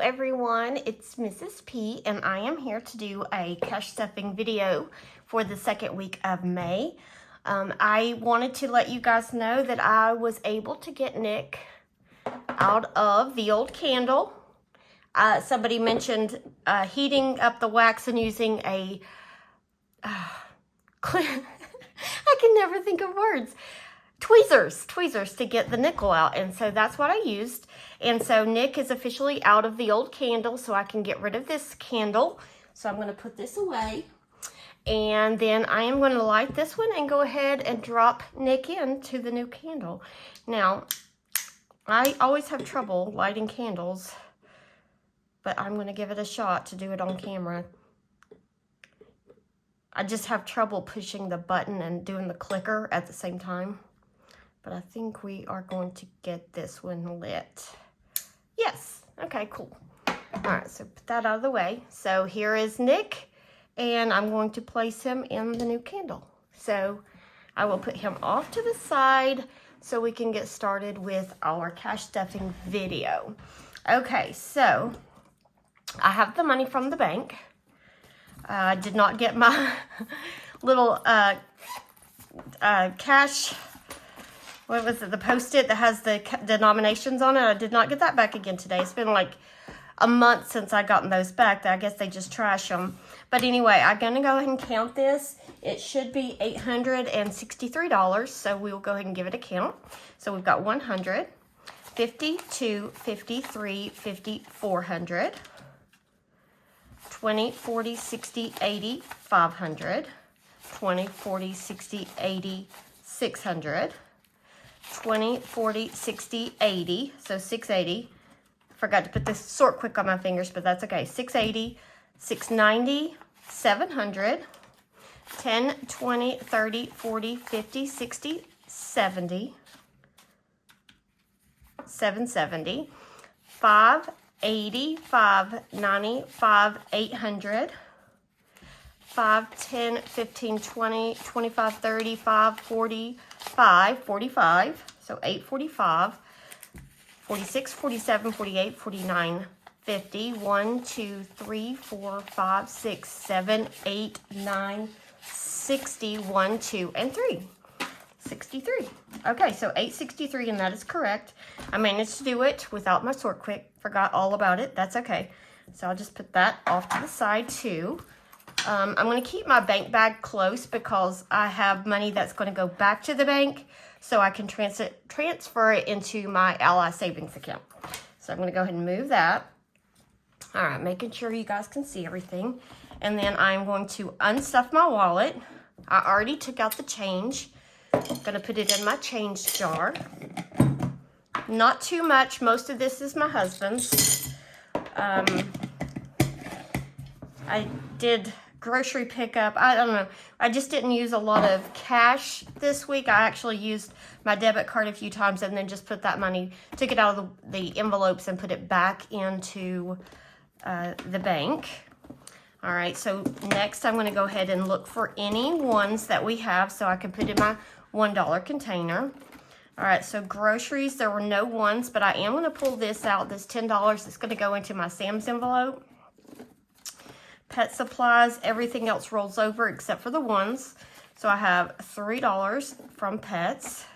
everyone, it's Mrs. P and I am here to do a cash stuffing video for the second week of May. I wanted to let you guys know that I was able to get Nick out of the old candle. Somebody mentioned heating up the wax and using a I can never think of words. Tweezers to get the nickel out, and so that's what I used. And so Nick is officially out of the old candle, so I can get rid of this candle. So I'm going to put this away, and then I am going to light this one and go ahead and drop Nick into the new candle. Now, I always have trouble lighting candles, but I'm going to give it a shot to do it on camera. I just have trouble pushing the button and doing the clicker at the same time. But I think we are going to get this one lit. Yes. Okay, cool. All right, so put that out of the way. So here is Nick, and I'm going to place him in the new candle. So I will put him off to the side so we can get started with our cash stuffing video. Okay, so I have the money from the bank. I did not get my little cash, what was it, the Post-it that has the denominations on it. I did not get that back again today. It's been like a month since I gotten those back. I guess they just trash them. But anyway, I'm going to go ahead and count this. It should be $863, so we will go ahead and give it a count. So we've got 100, 52, 53, 50, 400, 20, 40, 60, 80, 500, 20, 40, 60, 80, 600, 20, 40, 60, 80, so 680. Forgot to put this sort quick on my fingers, but that's okay. 680, 690, 700, 10, 20, 30, 40, 50, 60, 70, 770, 580, 590, 800, 5, 10, 15, 20, 25, 30, 5, 40, 45, so 845, 46, 47, 48, 49, 50, 1, 2, 3, 4, 5, 6, 7, 8, 9, 60, 1, 2, and 3. 63. Okay, so 863, and that is correct. I managed to do it without my sort quick. Forgot all about it. That's okay. So I'll just put that off to the side too. I'm going to keep my bank bag close because I have money that's going to go back to the bank, so I can transfer it into my Ally savings account. So I'm going to go ahead and move that. All right, making sure you guys can see everything. And then I'm going to unstuff my wallet. I already took out the change. I'm going to put it in my change jar. Not too much. Most of this is my husband's. I did grocery pickup. I don't know. I just didn't use a lot of cash this week. I actually used my debit card a few times and then just put that money, took it out of the envelopes and put it back into the bank. All right, so next I'm going to go ahead and look for any ones that we have so I can put in my $1 container. All right, so groceries, there were no ones, but I am going to pull this out, this $10. It's going to go into my Sam's envelope. Pet supplies, everything else rolls over except for the ones. So I have $3 from Pets.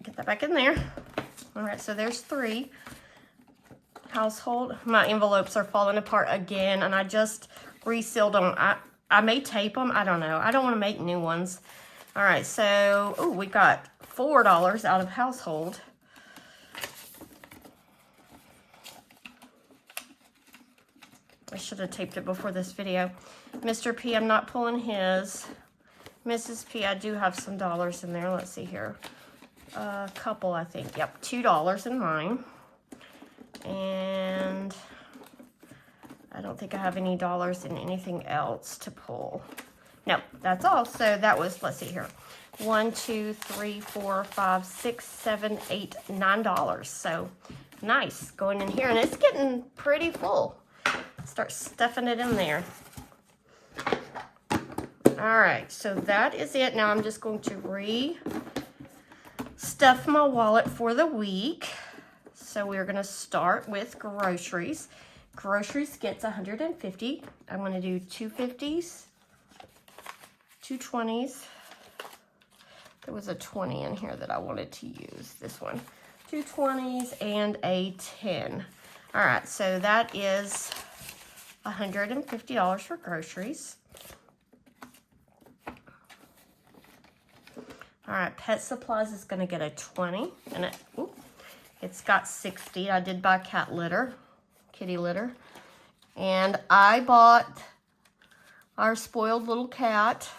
Get that back in there. All right, so there's 3. Household, my envelopes are falling apart again, and I just resealed them. I may tape them. I don't know. I don't want to make new ones. All right, so we got $4 out of household. I should have taped it before this video. Mr. P, I'm not pulling his. Mrs. P, I do have some dollars in there. Let's see here. A couple, I think. Yep, $2 in mine. And I don't think I have any dollars in anything else to pull. No, that's all. So that was, let's see here. 1, 2, 3, 4, 5, 6, 7, 8, $9. So nice. Going in here, and it's getting pretty full. Start stuffing it in there. All right, so that is it. Now I'm just going to stuff my wallet for the week. So we're gonna start with groceries. Groceries gets 150. I'm gonna do 2 50s, 2 20s. There was a 20 in here that I wanted to use, this one. 2 20s and a 10. All right, so that is $150 for groceries. All right, pet supplies is gonna get a 20, and it's got 60. I did buy cat litter, kitty litter. And I bought our spoiled little cat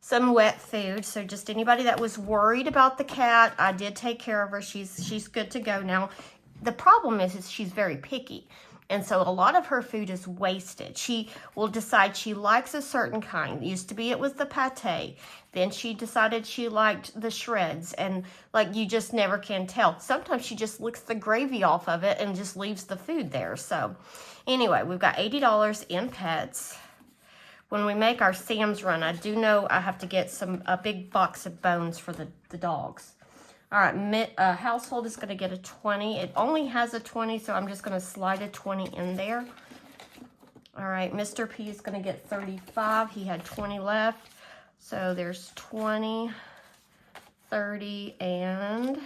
some wet food. So just anybody that was worried about the cat, I did take care of her. She's good to go now. The problem is she's very picky. And so a lot of her food is wasted. She will decide she likes a certain kind. Used to be it was the pate. Then she decided she liked the shreds. And like you just never can tell. Sometimes she just licks the gravy off of it and just leaves the food there. So anyway, we've got $80 in pets. When we make our Sam's run, I do know I have to get a big box of bones for the dogs. All right, household is going to get a 20. It only has a 20, so I'm just going to slide a 20 in there. All right, Mr. P is going to get 35. He had 20 left. So there's 20, 30, and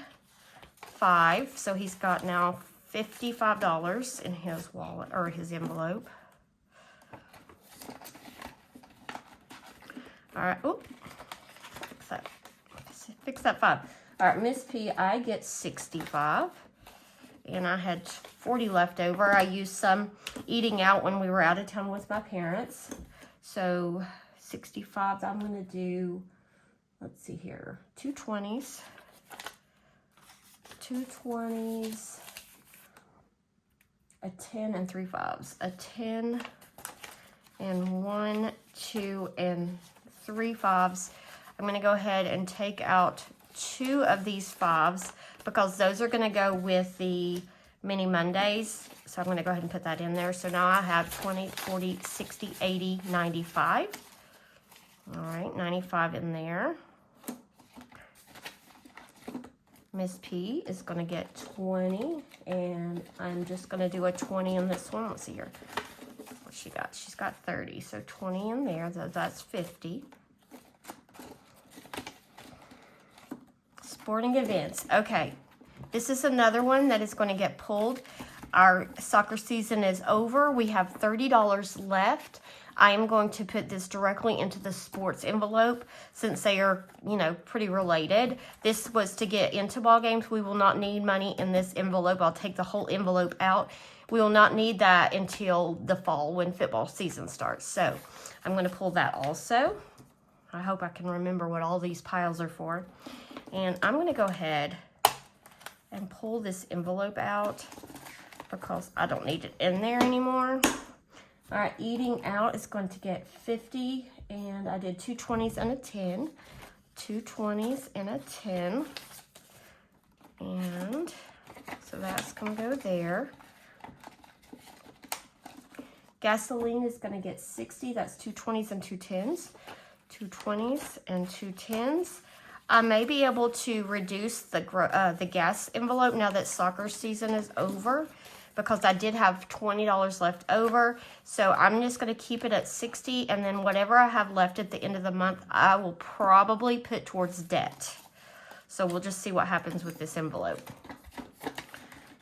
5. So he's got now $55 in his wallet, or his envelope. All right, fix that 5. All right, Miss P, I get 65, and I had 40 left over. I used some eating out when we were out of town with my parents. So 65, I'm gonna do, let's see here, 2 20s, 2 20s, a 10 and 3 5s, a 10 and 1, 2, and 3 5s. I'm gonna go ahead and take out 2 of these 5s because those are going to go with the mini Mondays. So I'm going to go ahead and put that in there. So now I have 20, 40, 60, 80, 95. All right, 95 in there. Miss P is going to get 20, and I'm just going to do a 20 in this one. Let's see here. What she got? She's got 30. So 20 in there. That's 50. Sporting events. Okay, this is another one that is going to get pulled. Our soccer season is over. We have $30 left. I am going to put this directly into the sports envelope since they are, pretty related. This was to get into ball games. We will not need money in this envelope. I'll take the whole envelope out. We will not need that until the fall when football season starts. So I'm going to pull that also. I hope I can remember what all these piles are for. And I'm going to go ahead and pull this envelope out because I don't need it in there anymore. All right, eating out is going to get 50, and I did 2 20s and a 10. 2 20s and a 10. And so that's going to go there. Gasoline is going to get 60. That's 2 20s and 2 10s. 2 20s and 2 10s. I may be able to reduce the gas envelope now that soccer season is over because I did have $20 left over. So I'm just going to keep it at 60, and then whatever I have left at the end of the month, I will probably put towards debt. So we'll just see what happens with this envelope.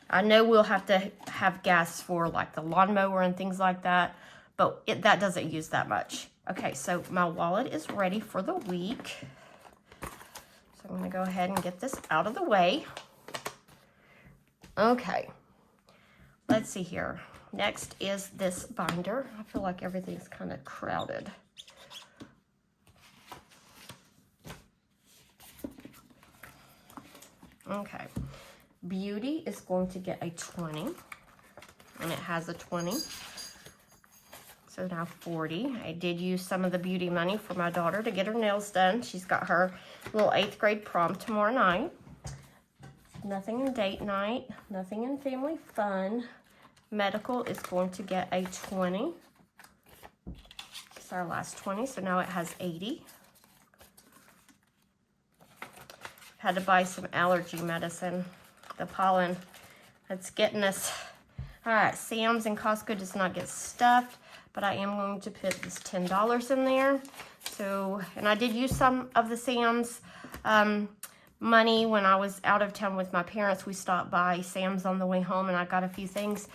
I know we'll have to have gas for like the lawnmower and things like that, but that doesn't use that much. Okay, so my wallet is ready for the week. So I'm going to go ahead and get this out of the way. Okay, let's see here. Next is this binder. I feel like everything's kind of crowded. Okay, beauty is going to get a 20, and it has a 20. So now 40. I did use some of the beauty money for my daughter to get her nails done. She's got her little 8th grade prom tomorrow night. Nothing in date night. Nothing in family fun. Medical is going to get a 20. It's our last 20, so now it has 80. Had to buy some allergy medicine. The pollen It's getting us. All right, Sam's and Costco does not get stuffed, but I am going to put this $10 in there. So, and I did use some of the Sam's money when I was out of town with my parents. We stopped by Sam's on the way home and I got a few things.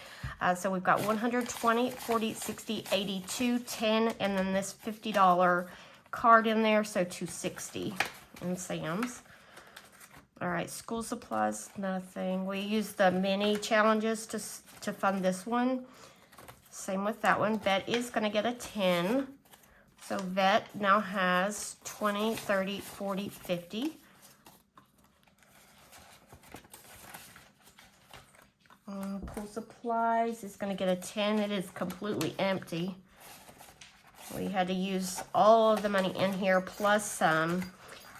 So we've got 120, 40, 60, 82, 10, and then this $50 card in there, so 260 in Sam's. All right, school supplies, nothing. We use the mini challenges to fund this one. Same with that one. Vet is going to get a 10. So Vet now has 20, 30, 40, 50. Pool supplies is going to get a 10. It is completely empty. We had to use all of the money in here plus some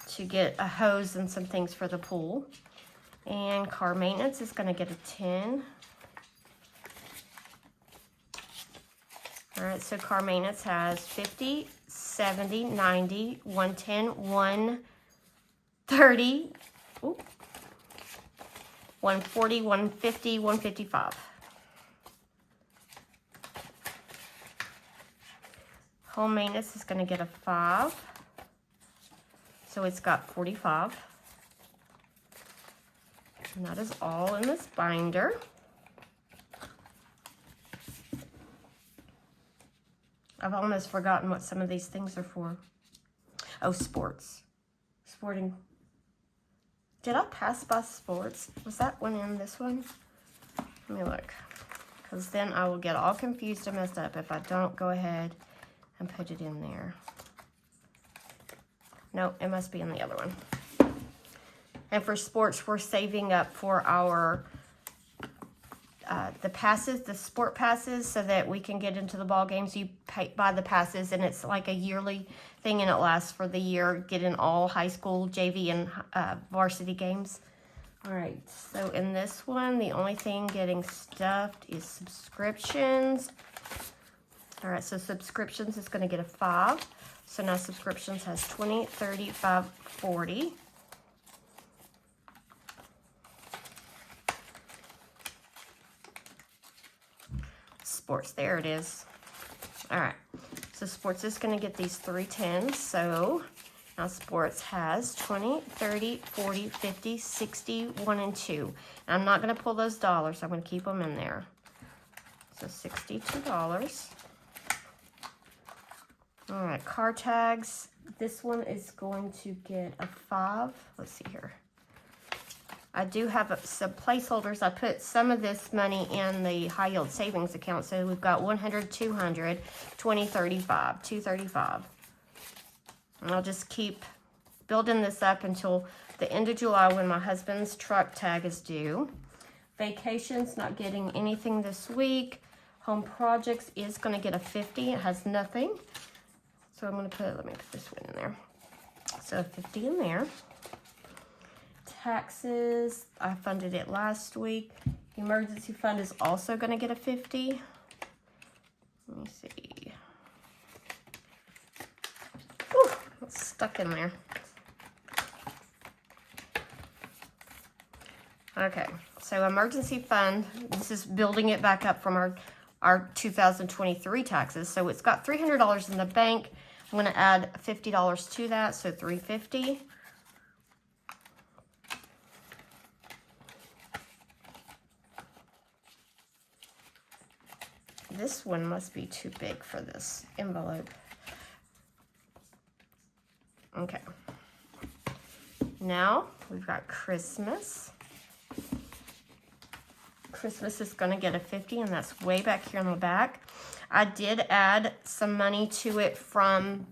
to get a hose and some things for the pool. And car maintenance is going to get a 10. All right, so car maintenance has 50, 70, 90, 110, 130, 140, 150, 155. Home maintenance is going to get a 5. So it's got 45. And that is all in this binder. I've almost forgotten what some of these things are for. Oh, sports. Sporting. Did I pass by sports? Was that one in this one? Let me look. Because then I will get all confused and messed up if I don't go ahead and put it in there. No, it must be in the other one. And for sports, we're saving up for our the passes, the sport passes, so that we can get into the ball games. You buy the passes, and it's like a yearly thing, and it lasts for the year. Get in all high school, JV, and varsity games. All right, so in this one, the only thing getting stuffed is subscriptions. All right, so subscriptions is going to get a 5. So now subscriptions has 20, 35, 40. Sports, there it is. All right, so sports is going to get these 3 10s. So now sports has 20, 30, 40, 50, 60, 1 and 2. And I'm not going to pull those dollars. I'm going to keep them in there. So $62. All right, car tags. This one is going to get a 5. Let's see here. I do have some placeholders. I put some of this money in the high yield savings account. So we've got 100, 200, 20, 35, 235. And I'll just keep building this up until the end of July when my husband's truck tag is due. Vacations, not getting anything this week. Home projects is going to get a 50. It has nothing. So I'm going to let me put this one in there. So 50 in there. Taxes, I funded it last week. Emergency fund is also going to get a 50. Let me see. Whew, it's stuck in there. Okay, so emergency fund, this is building it back up from our 2023 taxes. So it's got $300 in the bank. I'm going to add $50 to that, so $350. This one must be too big for this envelope. Okay. Now we've got Christmas. Christmas is going to get a 50, and that's way back here in the back. I did add some money to it from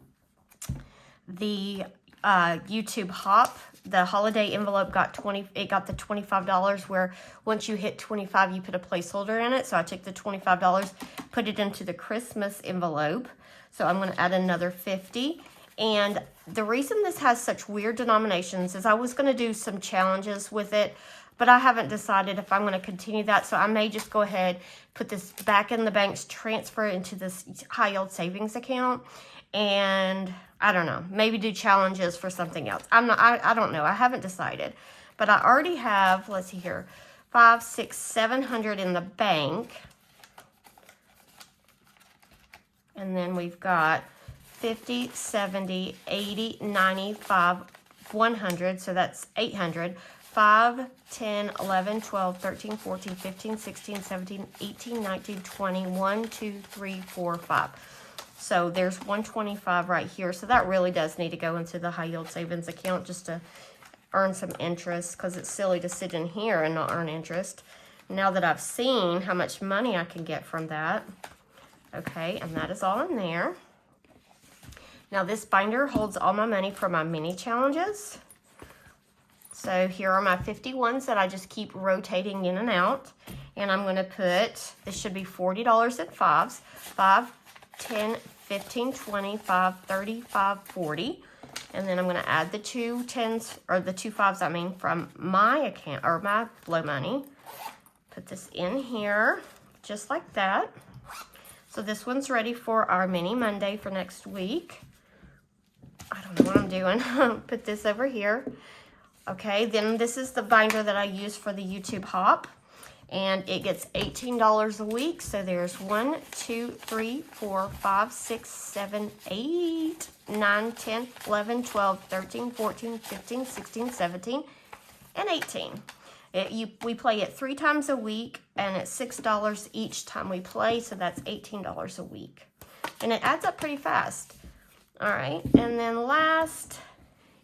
the YouTube Hop. The holiday envelope got the $25, where once you hit 25, you put a placeholder in it. So I took the $25, put it into the Christmas envelope. So I'm going to add another 50. And the reason this has such weird denominations is I was going to do some challenges with it, but I haven't decided if I'm going to continue that. So I may just go ahead, put this back in the banks, transfer it into this high yield savings account, and I don't know, maybe do challenges for something else. I don't know. I haven't decided, but I already have, let's see here, 5, 6, 700 in the bank. And then we've got 50, 70, 80, 95, 100. So that's 800. 5, 10, 11, 12, 13, 14, 15, 16, 17, 18, 19, 20, 1, 2, 3, 4, 5. So there's 125 right here. So that really does need to go into the high yield savings account just to earn some interest, because it's silly to sit in here and not earn interest. Now that I've seen how much money I can get from that. Okay, and that is all in there. Now this binder holds all my money for my mini challenges. So here are my 50 ones that I just keep rotating in and out. And I'm going to put, this should be $40 in fives. 5, 10, 15, 20, 5, 30, 5, 40. And then I'm going to add the 2 10s, or the 2 5s, I mean, from my account, or my Blow Money. Put this in here, just like that. So this one's ready for our mini Monday for next week. I don't know what I'm doing. Put this over here. Okay, then this is the binder that I use for the YouTube Hop. And it gets $18 a week. So there's 1, 2, 3, 4, 5, 6, 7, 8, 9, 10, 11, 12, 13, 14, 15, 16, 17, and 18. We play it 3 times a week, and it's $6 each time we play, so that's $18 a week. And it adds up pretty fast. All right, and then last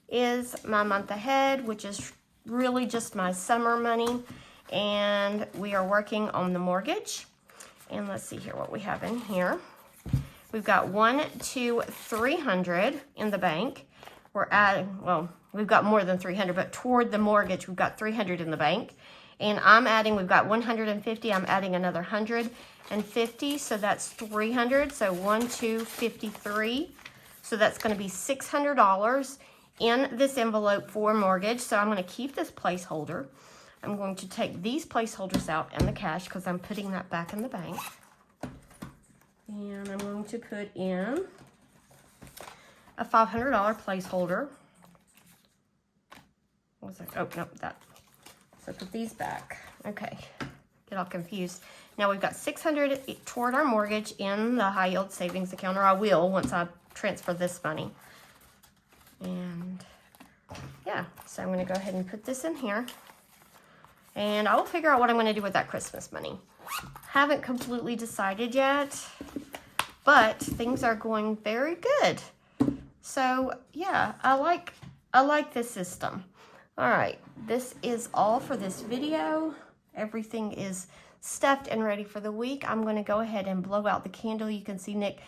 is my month ahead, which is really just my summer money. And we are working on the mortgage. And let's see here what we have in here. We've got 1, 2, 300 in the bank. We're adding, well, we've got more than 300, but toward the mortgage, we've got 300 in the bank. And I'm adding, we've got 150, I'm adding another 150, so that's 300. So 1, 2, 53. So that's going to be $600 in this envelope for mortgage. So I'm going to keep this placeholder. I'm going to take these placeholders out and the cash, because I'm putting that back in the bank. And I'm going to put in a $500 placeholder. What was that? Oh, no, that. So put these back. Okay, get all confused. Now we've got $600 toward our mortgage in the high yield savings account, or I will once I transfer this money. And yeah, so I'm going to go ahead and put this in here. And I will figure out what I'm going to do with that Christmas money. Haven't completely decided yet, but things are going very good. So yeah, I like this system. All right, this is all for this video. Everything is stuffed and ready for the week. I'm going to go ahead and blow out the candle. You can see Nick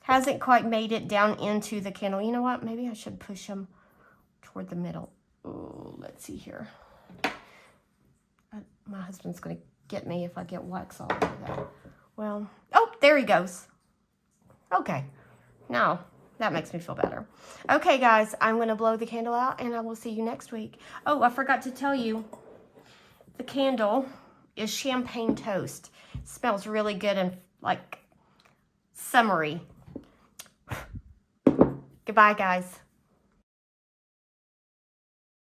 hasn't quite made it down into the candle. You know what? Maybe I should push him toward the middle. Oh, let's see here. My husband's going to get me if I get wax all over that. Well, oh, there he goes. Okay. Now, that makes me feel better. Okay, guys, I'm going to blow the candle out, and I will see you next week. Oh, I forgot to tell you, the candle is champagne toast. It smells really good and, like, summery. Goodbye, guys.